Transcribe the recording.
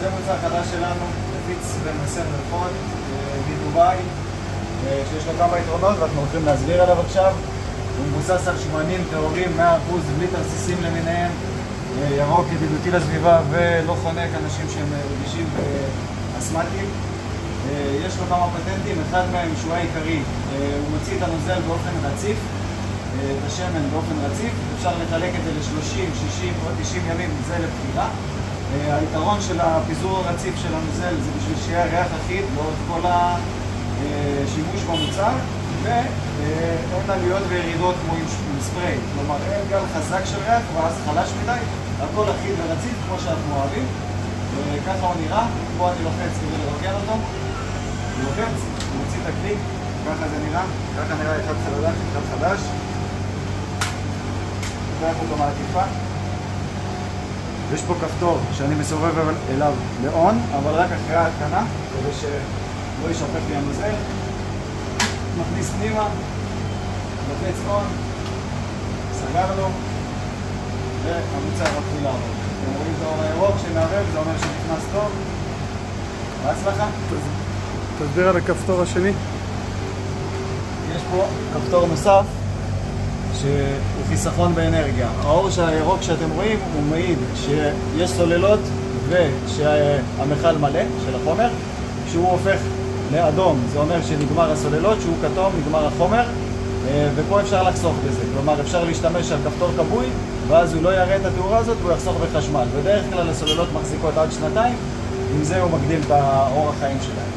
זה מוצר חדש שלנו, מפיץ ומסר ריחות מדובאי, שיש לו כמה יתרונות ואנחנו הולכים להסביר עליו עכשיו. הוא מבוסס על שמנים טהורים 100% בלי תרסיסים למיניהם, ירוק, ידידותי לסביבה ולא חונק אנשים שהם רגישים ואסמטיים. יש לו כמה פטנטים, אחד מהם שהוא העיקרי, הוא מוציא את הנוזל באופן רציף, את השמן באופן רציף, אפשר לחלק את זה ל-30, 60 או 90 ימים, זה לבחירה. היתרון של הפיזור הרציף של הנוזל זה בשביל שיהיה ריח אחיד לאורך כל השימוש במוצר, ואין עליות וירידות כמו עם ספרי, כלומר אין גל חזק של ריח ואז חלש מדי, הכל אחיד ורציף כמו שאנחנו אוהבים. ככה הוא נראה, פה אני לוחץ כדי לרוקן אותו, הוא לוחץ, הוא מוציא את הכלי, ככה זה נראה, ככה נראה אחד חדש, אחד חדש. פותח אותו מהעטיפה. יש פה כפתור שאני מסובב אליו לאון, אבל רק אחרי ההתקנה, כדי שלא ישפך לי הנוזל. מכניס פנימה, לוחץ און, סגרנו, והמוצר מתחיל לעבוד. אתם רואים את האור הירוק שמערב, זה אומר שנכנס טוב. בהצלחה. תסביר על הכפתור השני. יש פה כפתור נוסף שהוא חיסכון באנרגיה. האור הירוק שאתם רואים הוא מעיד שיש סוללות ושהמכל מלא של החומר. כשהוא הופך לאדום זה אומר שנגמר הסוללות, שהוא כתום נגמר החומר, ופה אפשר לחסוך בזה. כלומר אפשר להשתמש על כפתור כבוי ואז הוא לא יראה את התאורה הזאת והוא יחסוך בחשמל. בדרך כלל הסוללות מחזיקות עד 2 שנתיים, עם זה הוא מקדים את האור החיים שלהם.